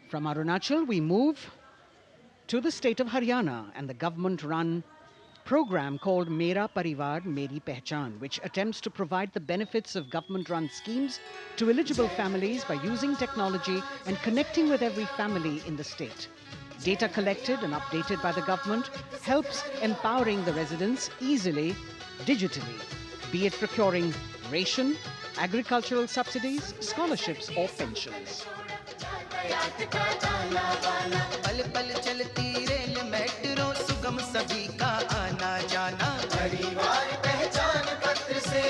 From Arunachal, we move to the state of Haryana and the government-run program called Mera Parivar Meri Pehchan, which attempts to provide the benefits of government-run schemes to eligible families by using technology and connecting with every family in the state. Data collected and updated by the government helps empowering the residents easily, digitally, be it procuring ration, agricultural subsidies, scholarships or pensions. पल पल चलती rail metro सुगम सभी का आना जाना परिवार पहचान पत्र से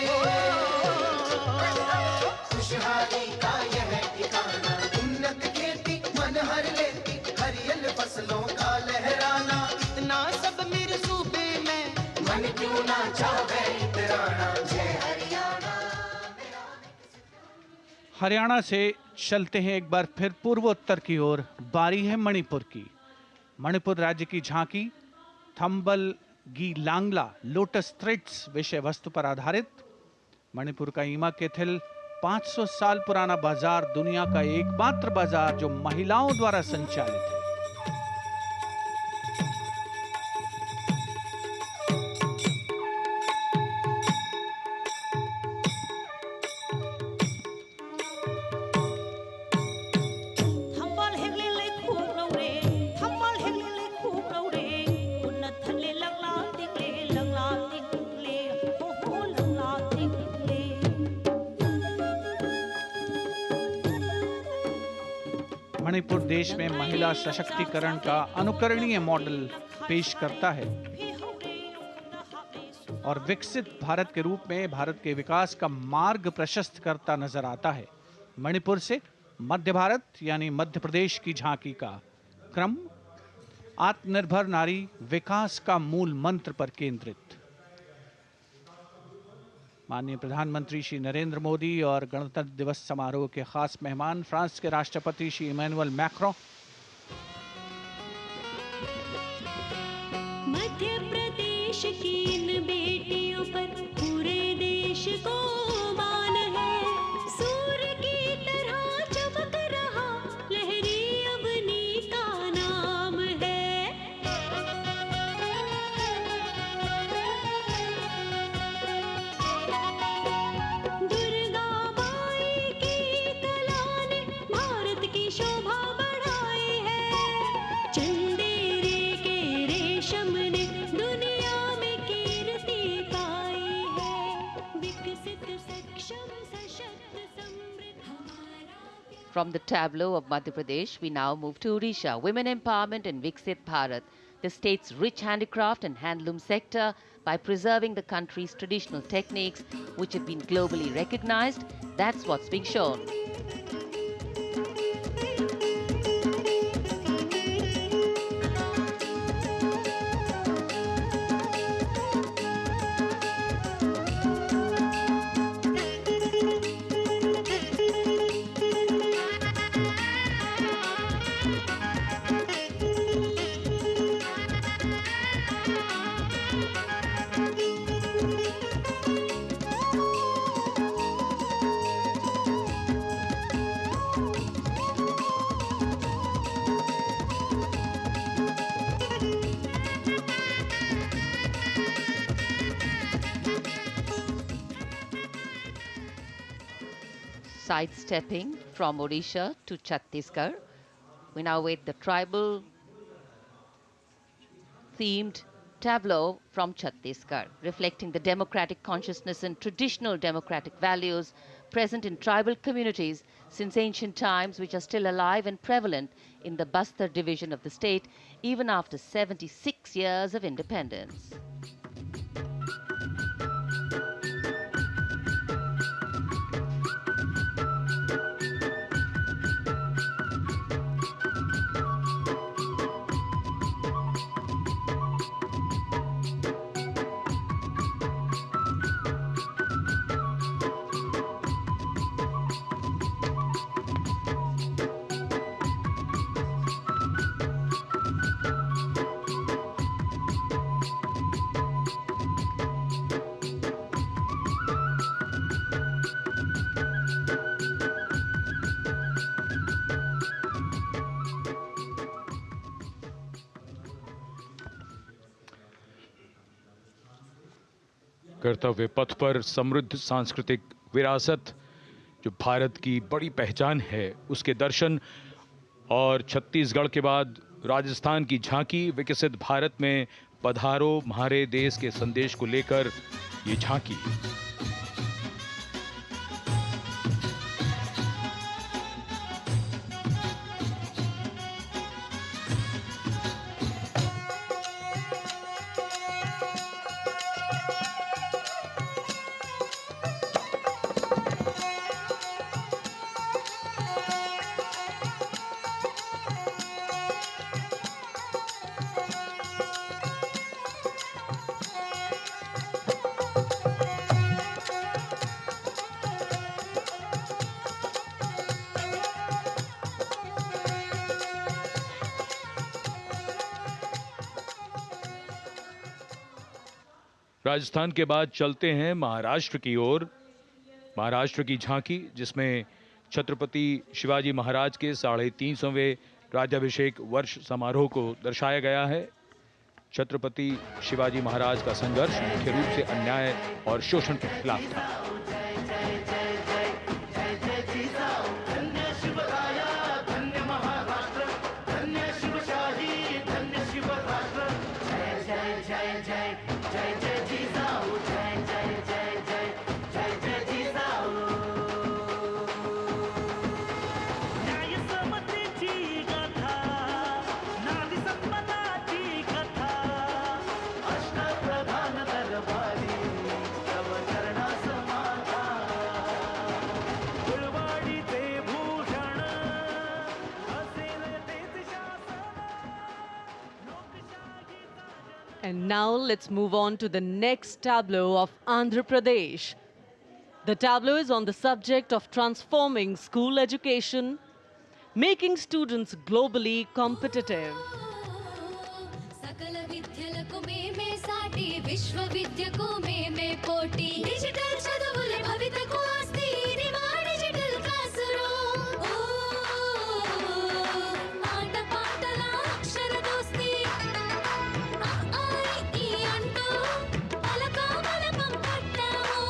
खुशहाली का यह ठिकाना उन्नत खेती मन हर लेती हरियल फसलों का लहराना इतना सब मेरे सूबे में मन क्यों ना चाहे इतराना जय हरियाणा। हरियाणा से चलते हैं एक बार फिर पूर्वोत्तर की ओर। बारी है मणिपुर की। मणिपुर राज्य की झांकी थंबल गी लांगला लोटस थ्रेड्स विषय वस्तु पर आधारित। मणिपुर का ईमा केथिल 500 साल पुराना बाजार दुनिया का एकमात्र बाजार जो महिलाओं द्वारा संचालित है। मणिपुर देश में महिला सशक्तिकरण का अनुकरणीय मॉडल पेश करता है और विकसित भारत के रूप में भारत के विकास का मार्ग प्रशस्त करता नजर आता है। मणिपुर से मध्य भारत यानी मध्य प्रदेश की झांकी का क्रम आत्मनिर्भर नारी विकास का मूल मंत्र पर केंद्रित। माननीय प्रधानमंत्री श्री नरेंद्र मोदी और गणतंत्र दिवस समारोह के खास मेहमान फ्रांस के राष्ट्रपति श्री इमैनुअल मैक्रों। मध्य प्रदेश की इन बेटियों पर पूरे देश को मान है। सूर्य की तरह चमक रहा लहरी अवनी का नाम है। दुर्गा माई की कला ने भारत की शोभा बढ़ाई है। चंदेरे के रेशम ने दुनिया में कीर्ति पाई है। विकसित सक्षम सशक्त समृद्ध हमारा प्यार। From the tableau of Madhya Pradesh, we now move to Odisha. Women empowerment and Viksit Bharat, the state's rich handicraft and handloom sector, by preserving the country's traditional techniques, which have been globally recognized. That's what's being shown. Sidestepping from Odisha to Chhattisgarh, we now wait the tribal themed tableau from Chhattisgarh, reflecting the democratic consciousness and traditional democratic values present in tribal communities since ancient times, which are still alive and prevalent in the Bastar division of the state, even after 76 years of independence. कर्तव्य पथ पर समृद्ध सांस्कृतिक विरासत जो भारत की बड़ी पहचान है उसके दर्शन, और छत्तीसगढ़ के बाद राजस्थान की झांकी विकसित भारत में पधारो म्हारे देश के संदेश को लेकर ये झांकी। राजस्थान के बाद चलते हैं महाराष्ट्र की ओर। महाराष्ट्र की झांकी जिसमें छत्रपति शिवाजी महाराज के 350वें राज्याभिषेक वर्ष समारोह को दर्शाया गया है। छत्रपति शिवाजी महाराज का संघर्ष मुख्य रूप से अन्याय और शोषण के खिलाफ था। And now let's move on to the next tableau of Andhra Pradesh. The tableau is on the subject of transforming school education, making students globally competitive. सकल विद्यలకు మేమే సాటి విశ్వవిద్యకు మేమే పోటీ డిజిటల్ చదువుల భవితకు ఆస్తి ఇది మా డిజిటల్ క్లాస్ రూమ్ ఆట పాటల అక్షర దోస్తి ఈ అంటూ పలక బలపం పట్టాము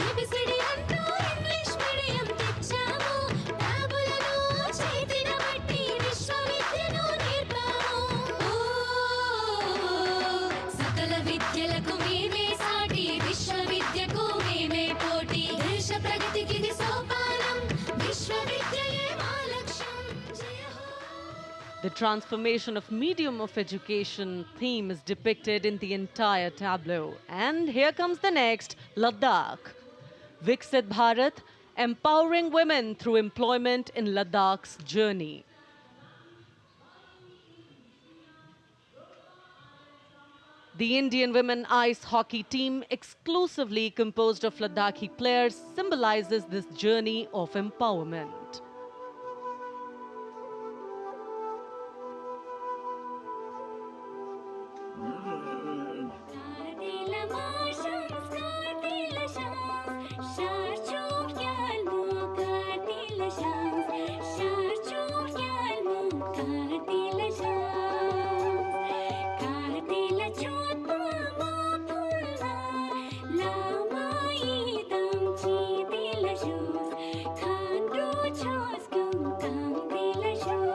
ఏబిసిడి అంటూ ఇంగ్లీష్ మీడియం తెచ్చాము ట్యాబులను చేతిన బట్టి విశ్వవిద్యను నేర్పాము సకల విద్యలకు మేమే సాటి విశ్వవిద్యకు మేమే పోటీ దేశ ప్రగతికి ఇది సోపానం విశ్వవిద్యయే మా లక్ష్యం జయ హో. The transformation of medium of education theme is depicted in the entire tableau. And here comes the next, Ladakh. Viksit Bharat, empowering women through employment in Ladakh's journey. The Indian women ice hockey team, exclusively composed of Ladakhi players, symbolizes this journey of empowerment. Kartila marshals, kartila shams, sharchuk yalmu, kartila shams, sharchuk yalmu, kartila shams, kartila chotma mapulna, lama idam chitila shoes, khandru chos kum kamtila shoes.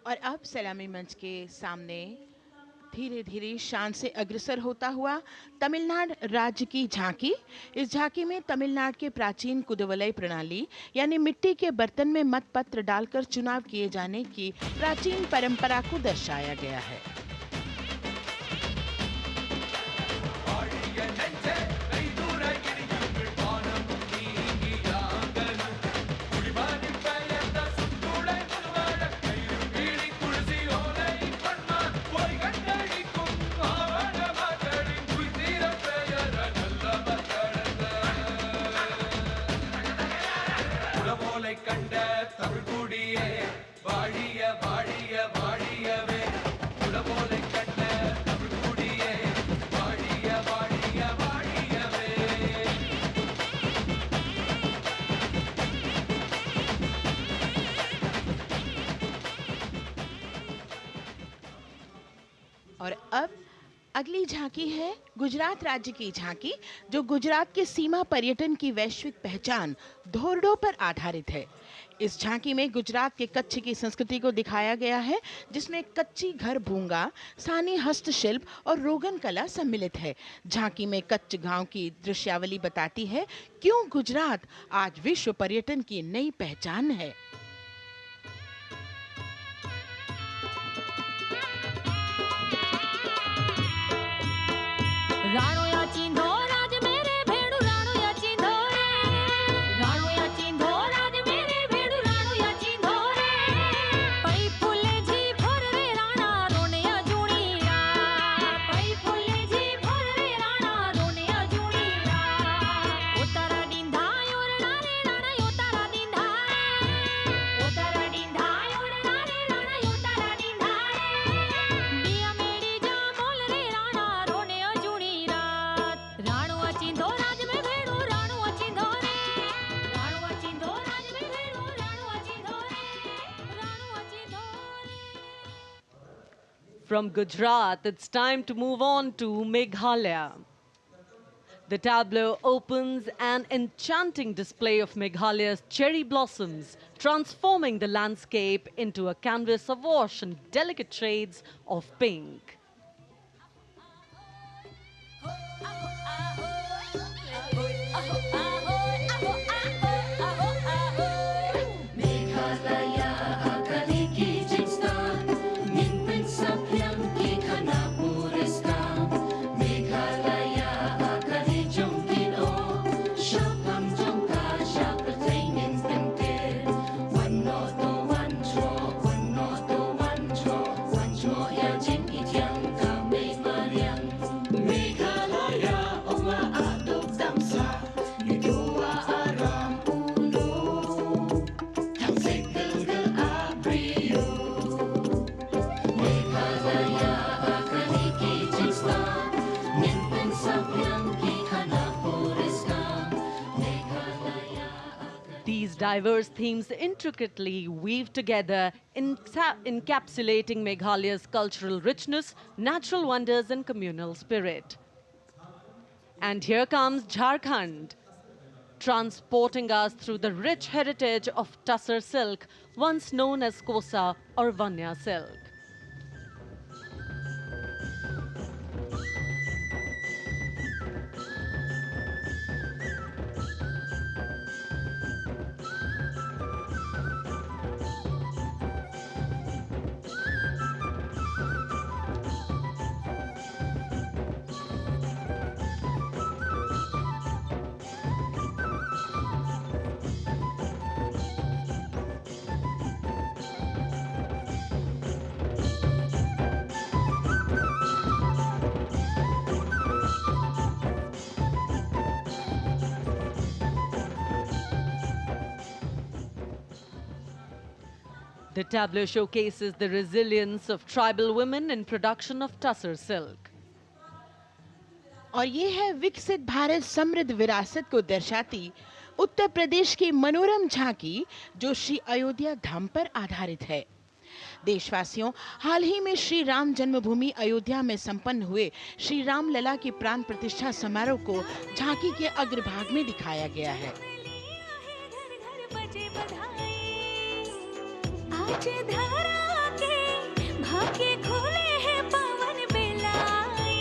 और अब सलामी मंच के सामने धीरे धीरे शान से अग्रसर होता हुआ तमिलनाडु राज्य की झांकी। इस झांकी में तमिलनाडु के प्राचीन कुदवलय प्रणाली यानी मिट्टी के बर्तन में मतपत्र डालकर चुनाव किए जाने की प्राचीन परंपरा को दर्शाया गया है। கண்ட தமிழ் வாழிய வாழிய வாழியவே குலபோலை கண்ட और अब अगली झांकी है गुजरात राज्य की झांकी, जो गुजरात के सीमा पर्यटन की वैश्विक पहचान धोरडो पर आधारित है। इस झांकी में गुजरात के कच्छ की संस्कृति को दिखाया गया है, जिसमें कच्ची घर भूंगा, स्थानीय हस्तशिल्प और रोगन कला सम्मिलित है। झांकी में कच्छ गांव की दृश्यावली बताती है क्यों गुजरात आज विश्व पर्यटन की नई पहचान है। राणो या चिंधो राज मेरे भेड़ू राणो या चिंधो रे राणो या चिंधो राज मेरे भेड़ू राणो या चिंधो रे पई फुले जी भर रे राणा रोने अजूणी रात पई फुले जी भर रे राणा रोने अजूणी रात उतारा डिंधा योरना रे राणा उतारा डिंधा उतारा डिंधा योरना रे राणा उतारा डिंधा बिया मेरी जा बोल रे राणा रोने अजूणी राणो अचिंधो राज में भेड़ो राणो अचिंधो रे राणो अचिंधो राज में भेड़ो राणो अचिंधो रे राणो अचिंधो रे। From Gujarat, it's time to move on to Meghalaya. The tableau opens an enchanting display of Meghalaya's cherry blossoms, transforming the landscape into a canvas awash in delicate shades of pink. These diverse themes intricately weave together, encapsulating Meghalaya's cultural richness, natural wonders, and communal spirit. And here comes Jharkhand, transporting us through the rich heritage of Tussar silk, once known as Kosa or Vanya silk. The tableau showcases the resilience of tribal women in production of Tussar silk. और ये है विकसित भारत समृद्ध विरासत को दर्शाती उत्तर प्रदेश की मनोरम झांकी, जो श्री अयोध्या धाम पर आधारित है। देशवासियों, हाल ही में श्री राम जन्मभूमि अयोध्या में संपन्न हुए श्री राम लला की प्राण प्रतिष्ठा समारोह को झांकी के अग्रभाग में दिखाया गया है। आज धरा के भाग्य खोले हैं पवन बेलाए,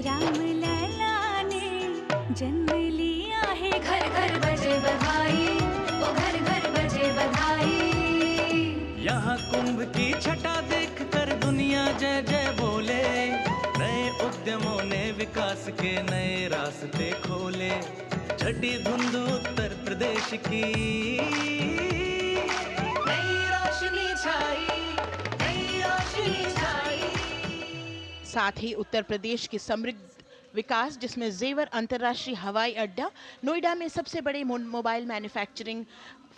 राम लला ने जन्म लिया है। घर घर बजे बधाई, ओ घर घर बजे बधाई। यहाँ कुंभ की छटा देख कर दुनिया जय जय बोले, नए उद्यमों ने विकास के नए रास्ते खोले। छठी धुंध उत्तर प्रदेश की साथ ही उत्तर प्रदेश की समृद्ध विकास, जिसमें जेवर अंतर्राष्ट्रीय हवाई अड्डा, नोएडा में सबसे बड़े मोबाइल मैन्युफैक्चरिंग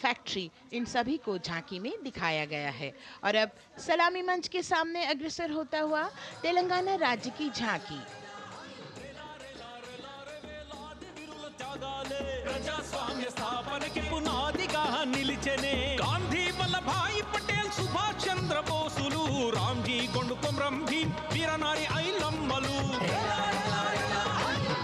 फैक्ट्री, इन सभी को झांकी में दिखाया गया है। और अब सलामी मंच के सामने अग्रसर होता हुआ तेलंगाना राज्य की झांकी। సాగాలే ప్రజాస్వామ్య స్థాపనకి పునాదిగా నిలిచెనే గాంధీ వల్లభాయ్ పటేల్ సుభాష్ చంద్ర బోసులు రామ్జీ గొండు కొమరం భీమ్ వీరనారి ఐలమ్మలు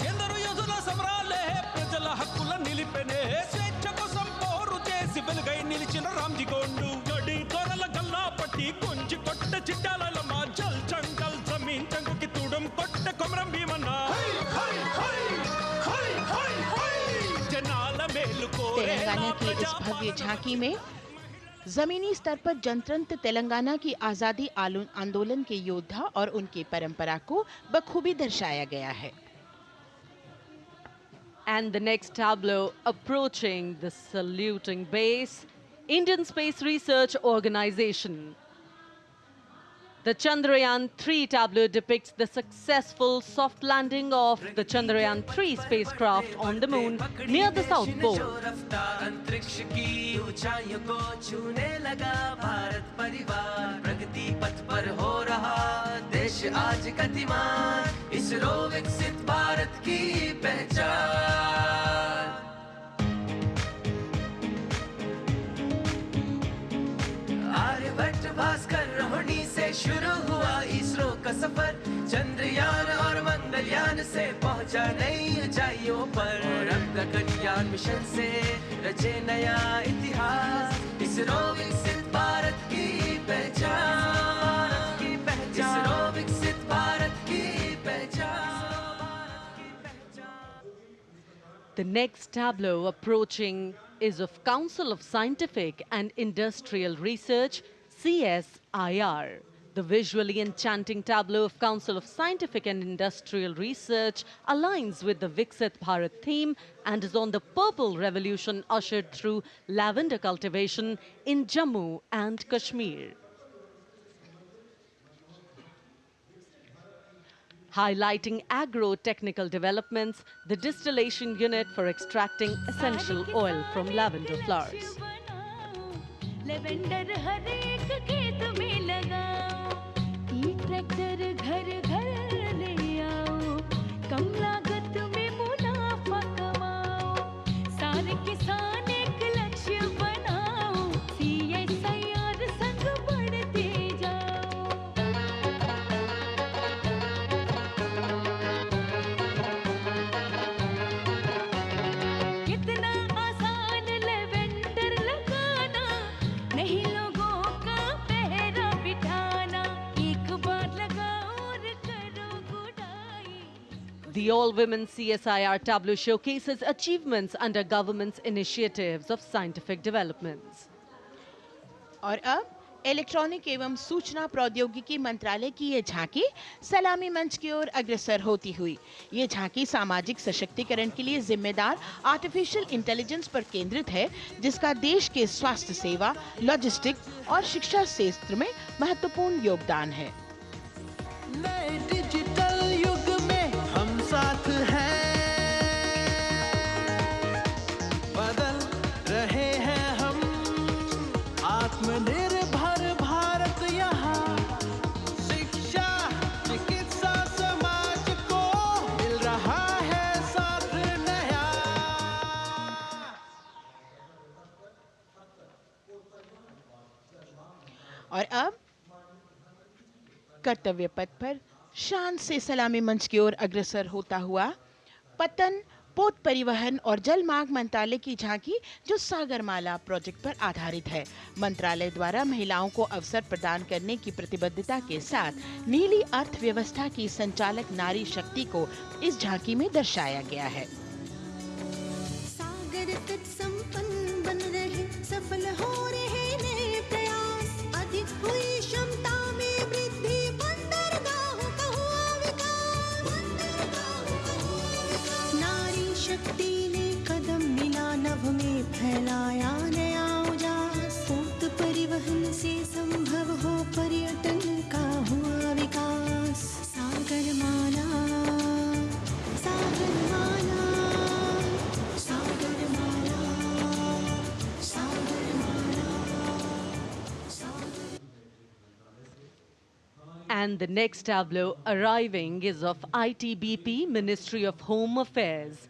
ఎందరో యోధుల సమరాలే ప్రజల హక్కుల నిలిపెనే స్వేచ్ఛ కోసం పోరు చేసి వెలుగై నిలిచిన రామ్జీ గొండు గడి కొరల గల్లా పట్టి కొంచి కొట్ట చిట్టాలమ్మ జల్ చంకల్ జమీన్ చంకుకి తుడం కొట్ట కొమరం భీమన్న జనాల మేలు కోరే तेलंगाना की इस भव्य झांकी में जमीनी स्तर पर जनतंत्र तेलंगाना की आजादी आंदोलन के योद्धा और उनकी परंपरा को बखूबी दर्शाया गया है। And the next tableau approaching the saluting base, Indian Space Research Organization. The Chandrayaan-3 tableau depicts the successful soft landing of the Chandrayaan-3 spacecraft on the moon near the South Pole. अंतरिक्ष की ऊंचाइयों को छूने लगा भारत परिवार प्रगति पथ पर हो रहा देश आज गतिमान इसरो विकसित भारत की पहचान आर्यभट्ट भास्कर रोहिणी से शुरू हुआ इसरो का सफर चंद्रयान और मंगलयान से पहुंचा नई ऊंचाइयों पर और अब गगनयान मिशन से रचे नया इतिहास इसरो विकसित भारत की पहचान इसरो विकसित भारत की पहचान The next tableau approaching is of Council of Scientific and Industrial Research, CSIR. The visually enchanting tableau of Council of Scientific and Industrial Research aligns with the Viksit Bharat theme and is on the purple revolution ushered through lavender cultivation in Jammu and Kashmir. Highlighting agro-technical developments, the distillation unit for extracting essential oil from lavender flowers. Lavender हर एक खेत में लगाओ ई tractor घर घर ले आओ कम लागत में मुनाफा कमाओ सारे किसान एक लक्ष्य बनाओ CSIR संग बढ़ते जाओ कितना आसान लेवेंडर लगाना नहीं लोगों का पहरा बिठाना एक बार लगाओ और करो गुडाई The all-women CSIR tableau showcases achievements under government's initiatives of scientific developments. और अब इलेक्ट्रॉनिक एवं सूचना प्रौद्योगिकी मंत्रालय की ये झांकी सलामी मंच की ओर अग्रसर होती हुई। ये झांकी सामाजिक सशक्तिकरण के लिए जिम्मेदार आर्टिफिशियल इंटेलिजेंस पर केंद्रित है, जिसका देश के स्वास्थ्य सेवा, लॉजिस्टिक और शिक्षा क्षेत्र में महत्वपूर्ण योगदान है। नए डिजिटल युग में हम साथ हैं बदल रहे हैं हम आत्मनिर्भर भारत यहाँ शिक्षा चिकित्सा समाज को मिल रहा है साथ नया और अब कर्तव्य पथ पर शान से सलामी मंच की ओर अग्रसर होता हुआ पतन, पोत परिवहन और जल मार्ग मंत्रालय की झांकी जो सागरमाला प्रोजेक्ट पर आधारित है। मंत्रालय द्वारा महिलाओं को अवसर प्रदान करने की प्रतिबद्धता के साथ नीली अर्थव्यवस्था की संचालक नारी शक्ति को इस झांकी में दर्शाया गया है। सागर तट संपन्न बन रहे सफल हो रहे नए प्रयास अधिक हुई क्षमता में वृद्धि बंदरगाहों का हुआ विकास नारी शक्ति ने कदम मिला नभ में फैलाया नया उजास पोत परिवहन से संभव हो पर्यटन का हुआ विकास Sagarmala Sagarmala Sagarmala Sagarmala And the next tableau arriving is of ITBP, Ministry of Home Affairs.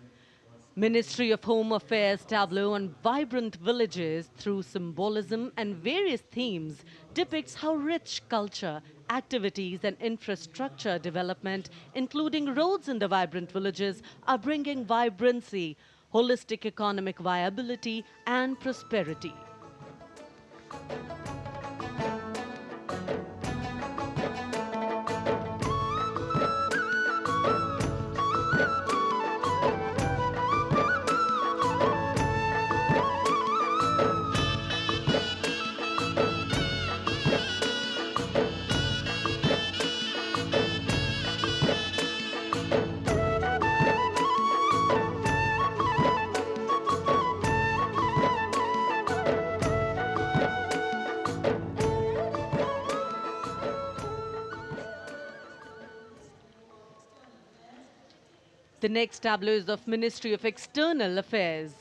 Ministry of Home Affairs tableau on vibrant villages through symbolism and various themes depicts how rich culture, activities and infrastructure development, including roads in the vibrant villages, are bringing vibrancy, holistic economic viability and prosperity. The next tableau is of Ministry of External Affairs.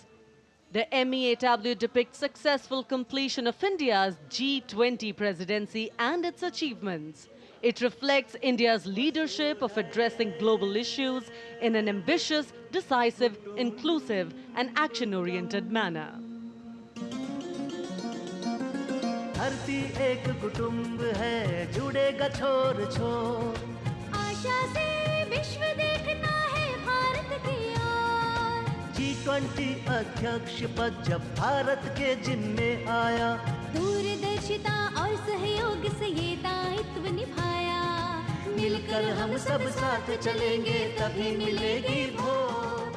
The MEA tableau depicts successful completion of India's G20 presidency and its achievements. It reflects India's leadership of addressing global issues in an ambitious, decisive, inclusive and action-oriented manner. धरती एक कुटुंब है जुड़ेगा छोर छोर आशा से विश्व देखता है भारत की ओर G20 अध्यक्ष पद जब भारत के जिम्मे आया दूरदर्शिता और सहयोग से ये दायित्व निभाया मिलकर हम सब साथ चलेंगे तभी मिलेगी भोर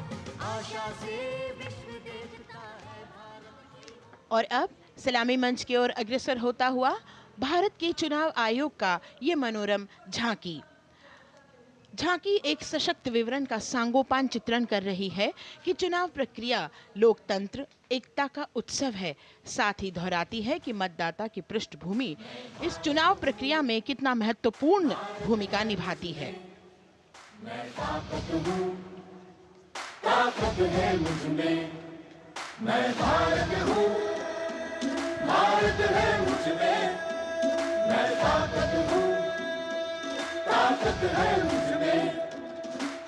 आशा से विश्व देखता है भारत। और अब सलामी मंच की ओर अग्रसर होता हुआ भारत के चुनाव आयोग का ये मनोरम झांकी। झांकी एक सशक्त विवरण का सांगोपान चित्रण कर रही है कि चुनाव प्रक्रिया लोकतंत्र एकता का उत्सव है। साथ ही दोहराती है कि मतदाता की पृष्ठभूमि इस चुनाव प्रक्रिया में कितना महत्वपूर्ण भूमिका निभाती है। मैं ताकत है मुझ में, मैं भारत हूँ, भारत है मुझ में, मैं ताकत हूँ, ताकत है मुझ में।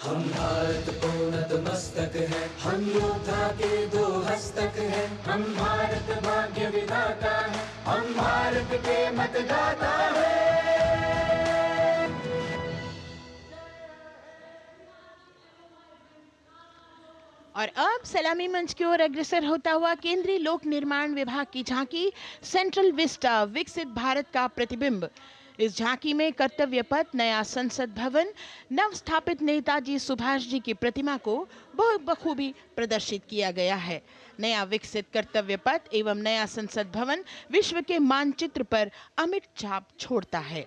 हम भारत को नतमस्तक है, हम योद्धा के दो हस्तक है, हम भारत भाग्य विधाता है, हम भारत के मतदाता है। और अब सलामी मंच की ओर अग्रसर होता हुआ केंद्रीय लोक निर्माण विभाग की झांकी सेंट्रल विस्टा विकसित भारत का प्रतिबिंब। इस झांकी में कर्तव्य पथ, नया संसद भवन, नव स्थापित नेताजी सुभाष जी की प्रतिमा को बहुत बखूबी प्रदर्शित किया गया है। नया विकसित कर्तव्य पथ एवं नया संसद भवन विश्व के मानचित्र पर अमिट छाप छोड़ता है।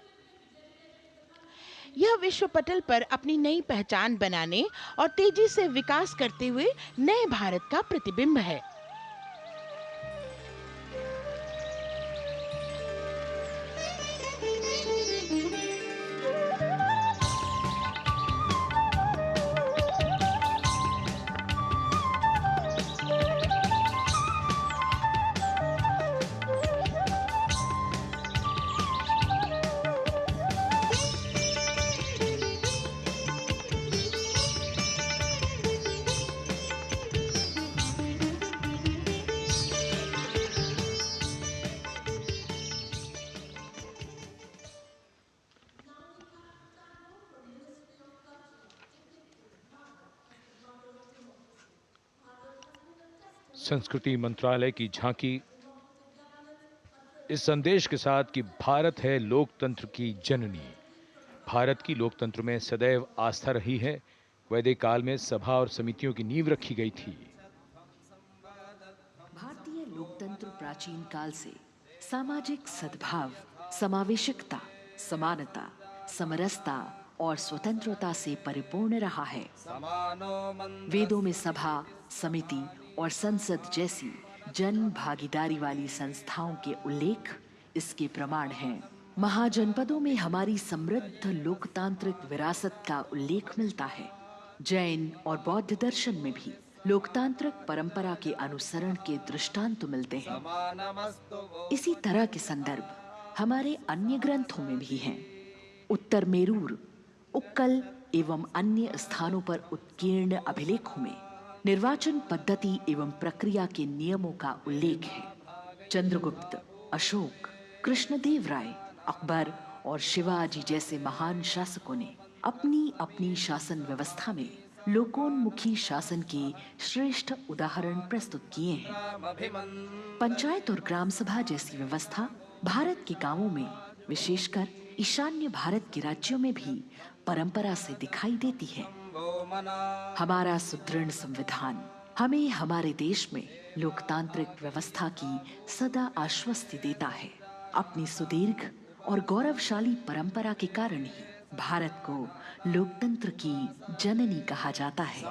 यह विश्व पटल पर अपनी नई पहचान बनाने और तेजी से विकास करते हुए नए भारत का प्रतिबिंब है। संस्कृति मंत्रालय की झांकी इस संदेश के साथ कि भारत है लोकतंत्र की जननी। भारत की लोकतंत्र में सदैव आस्था रही है। वैदिक काल में सभा और समितियों की नींव रखी गई थी। भारतीय लोकतंत्र प्राचीन काल से सामाजिक सद्भाव, समावेशकता, समानता, समरसता और स्वतंत्रता से परिपूर्ण रहा है। वेदों में सभा, समिति और संसद जैसी जन भागीदारी वाली संस्थाओं के उल्लेख इसके प्रमाण हैं। महाजनपदों में हमारी समृद्ध लोकतांत्रिक विरासत का उल्लेख मिलता है। जैन और बौद्ध दर्शन में भी लोकतांत्रिक परंपरा के अनुसरण के दृष्टांत मिलते हैं। इसी तरह के संदर्भ हमारे अन्य ग्रंथों में भी हैं। उत्तर मेरूर, उक्कल एवं अन्य स्थानों पर उत्कीर्ण अभिलेखों में निर्वाचन पद्धति एवं प्रक्रिया के नियमों का उल्लेख है। चंद्रगुप्त, अशोक, कृष्णदेव राय, अकबर और शिवाजी जैसे महान शासकों ने अपनी अपनी शासन व्यवस्था में लोकोन्मुखी शासन के श्रेष्ठ उदाहरण प्रस्तुत किए हैं। पंचायत और ग्राम सभा जैसी व्यवस्था भारत के गांवों में, विशेषकर ईशान्य भारत के राज्यों में भी परंपरा से दिखाई देती है। हमारा सुदृढ़ संविधान हमें हमारे देश में लोकतांत्रिक व्यवस्था की सदा आश्वस्ति देता है। अपनी सुदीर्घ और गौरवशाली परंपरा के कारण ही भारत को लोकतंत्र की जननी कहा जाता है।